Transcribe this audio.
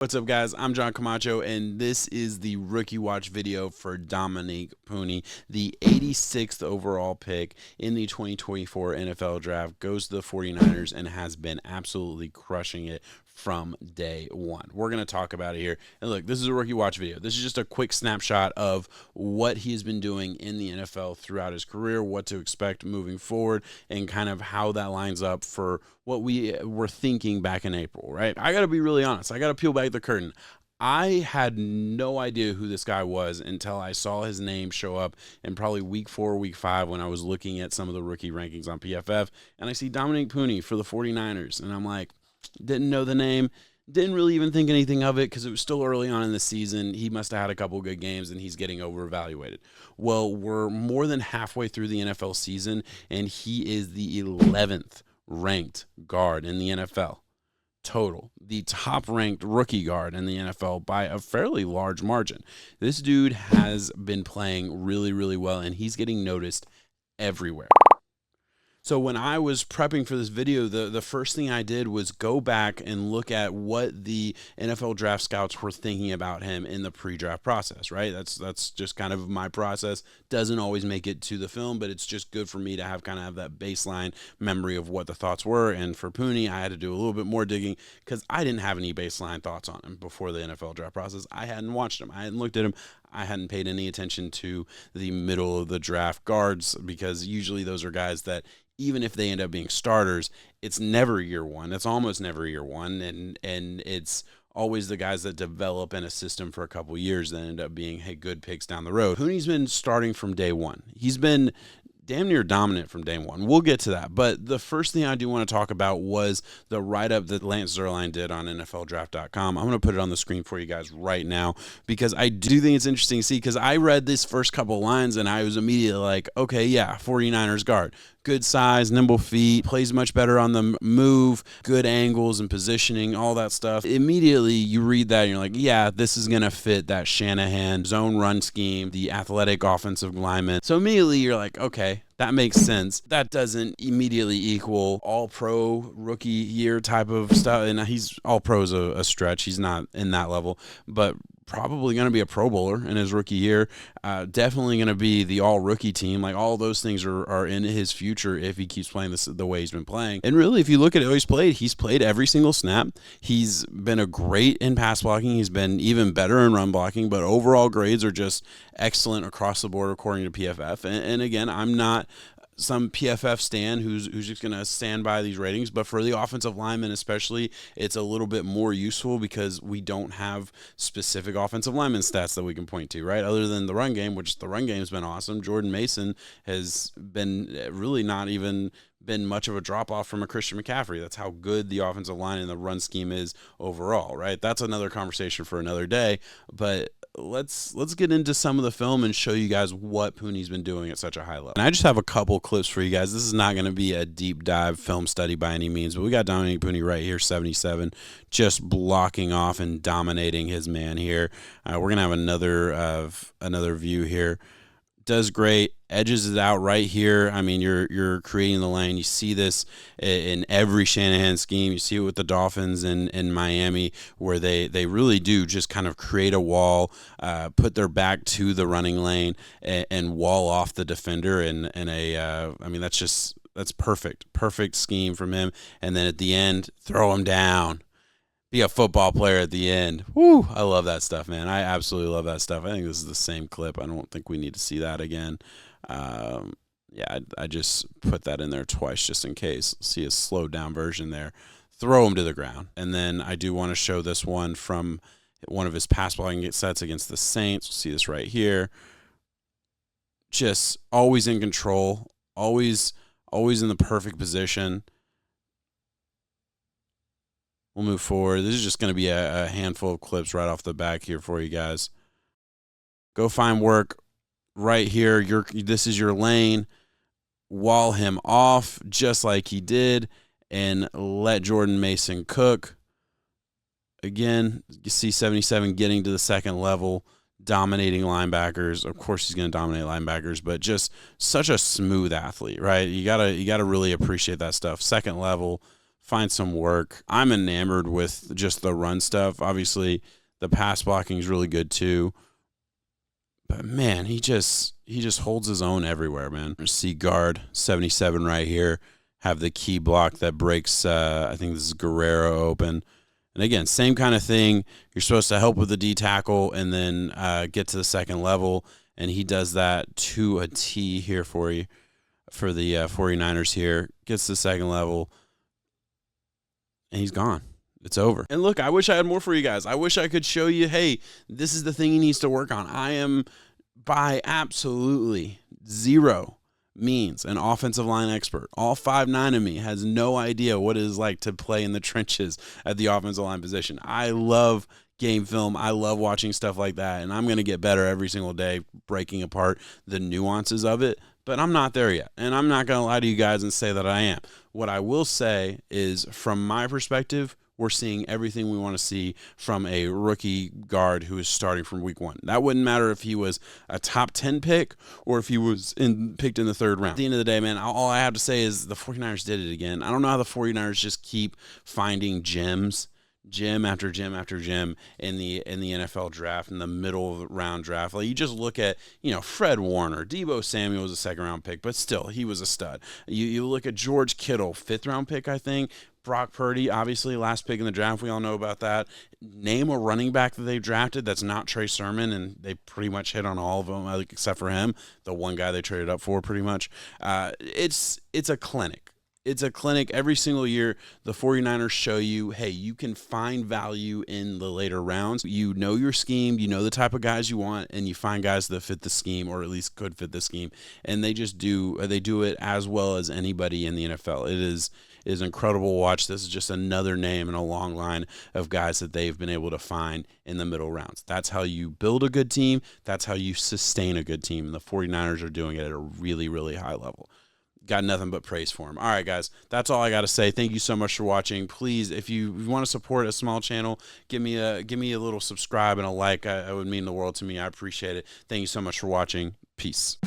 What's up, guys? I'm John Camacho, and this is the Rookie Watch video for Dominick Puni, the 86th overall pick in the 2024 NFL Draft, goes to the 49ers and has been absolutely crushing it from day one. We're going to talk about it here. And look, this is a Rookie Watch video. This is just a quick snapshot of what he's been doing in the NFL throughout his career, what to expect moving forward, and kind of how that lines up for what we were thinking back in April, right? I got to be really honest. I got to peel back the curtain. I had no idea who this guy was until I saw his name show up in probably week 4, week 5 when I was looking at some of the rookie rankings on PFF, and I see Dominick Puni for the 49ers, and I'm like, didn't know the name, didn't really even think anything of it because it was still early on in the season. He must have had a couple good games, and he's getting overevaluated. Well, we're more than halfway through the NFL season, and he is the 11th ranked guard in the NFL total, the top ranked rookie guard in the NFL by a fairly large margin. This dude has been playing really, really well, and he's getting noticed everywhere. So when I was prepping for this video, the first thing I did was go back and look at what the NFL draft scouts were thinking about him in the pre-draft process, right? That's just kind of my process. Doesn't always make it to the film, but it's just good for me to have that baseline memory of what the thoughts were. And for Puni, I had to do a little bit more digging because I didn't have any baseline thoughts on him before the NFL draft process. I hadn't watched him. I hadn't looked at him. I hadn't paid any attention to the middle of the draft guards because usually those are guys that even if they end up being starters, it's never year one. It's almost never year one, and it's always the guys that develop in a system for a couple years that end up being good picks down the road. Puni's been starting from day one. He's been damn near dominant from day one. We'll get to that. But the first thing I do want to talk about was the write-up that Lance Zierlein did on NFLDraft.com. I'm going to put it on the screen for you guys right now because I do think it's interesting to see because I read this first couple lines and I was immediately like, okay, yeah, 49ers guard. Good size, nimble feet, plays much better on the move, good angles and positioning, all that stuff. Immediately you read that and you're like, yeah, this is going to fit that Shanahan zone run scheme, the athletic offensive lineman. So immediately you're like, okay, that makes sense. That doesn't immediately equal all-pro rookie year type of stuff. And he's all-pro is a stretch. He's not in that level, but probably going to be a Pro Bowler in his rookie year. Definitely going to be the all-rookie team. Like, all those things are in his future if he keeps playing this the way he's been playing. And really, if you look at how he's played every single snap. He's been a great in pass blocking. He's been even better in run blocking, but overall grades are just excellent across the board according to PFF. And again, I'm not some PFF stan who's just going to stand by these ratings, but for the offensive linemen especially, it's a little bit more useful because we don't have specific offensive lineman stats that we can point to, right? Other than the run game, which the run game's been awesome. Jordan Mason has been really not even been much of a drop-off from a Christian McCaffrey. That's how good the offensive line and the run scheme is overall, right? That's another conversation for another day, but let's get into some of the film and show you guys what Puni's been doing at such a high level. And I just have a couple clips for you guys. This is not going to be a deep dive film study by any means, but we got Dominick Puni right here, 77, just blocking off and dominating his man here. We're going to have another view here. Does great, edges it out right here. I mean, you're creating the lane. You see this in every Shanahan scheme. You see it with the Dolphins in Miami, where they really do just kind of create a wall, put their back to the running lane, and wall off the defender. I mean, that's perfect scheme from him. And then at the end, throw him down. Be a football player at the end. Woo! I love that stuff, man. I absolutely love that stuff. I think this is the same clip. I don't think we need to see that again. Yeah, I just put that in there twice just in case. See a slowed down version there. Throw him to the ground. And then I do want to show this one from one of his pass blocking sets against the Saints. We'll see this right here. Just always in control. Always in the perfect position. We'll move forward. This is just going to be a handful of clips right off the back here for you guys. Go find work right here. This is your lane. Wall him off just like he did and let Jordan Mason cook. Again, you see 77 getting to the second level, dominating linebackers. Of course he's going to dominate linebackers, but just such a smooth athlete, right? You gotta really appreciate that stuff. Second level, find some work. I'm enamored with just the run stuff. Obviously, the pass blocking is really good too. But man, he just holds his own everywhere, man. See guard 77 right here. Have the key block that breaks, I think this is Guerrero open. And again, same kind of thing. You're supposed to help with the D tackle and then get to the second level. And he does that to a T here for you, for the 49ers here. Gets to the second level, and he's gone. It's over. And look, I wish I had more for you guys. I wish I could show you, hey, this is the thing he needs to work on. I am by absolutely zero means an offensive line expert. All 5'9" of me has no idea what it is like to play in the trenches at the offensive line position. I love game film. I love watching stuff like that, and I'm going to get better every single day breaking apart the nuances of it, but I'm not there yet, and I'm not going to lie to you guys and say that I am. What I will say is, from my perspective, we're seeing everything we want to see from a rookie guard who is starting from week one. That wouldn't matter if he was a top 10 pick or if he was picked in the third round. At the end of the day, man, all I have to say is the 49ers did it again. I don't know how the 49ers just keep finding gems, gem after gem after gem in the NFL draft, in the middle round draft. Like, you just look at, Fred Warner, Deebo Samuel was a second round pick, but still, he was a stud. You look at George Kittle, 5th round pick, I think. Brock Purdy, obviously last pick in the draft. We all know about that. Name a running back that they've drafted that's not Trey Sermon, and they pretty much hit on all of them, except for him, the one guy they traded up for, pretty much. It's a clinic. It's a clinic every single year. The 49ers show you, hey, you can find value in the later rounds. You know your scheme, you know the type of guys you want, and you find guys that fit the scheme, or at least could fit the scheme. And they do it as well as anybody in the NFL. It is incredible to watch. This is just another name in a long line of guys that they've been able to find in the middle rounds. That's how you build a good team. That's how you sustain a good team. And the 49ers are doing it at a really, really high level. Got nothing but praise for him. All right, guys, that's all I got to say. Thank you so much for watching. Please, if you want to support a small channel, give me a little subscribe and a like. I would mean the world to me. I appreciate it. Thank you so much for watching. Peace.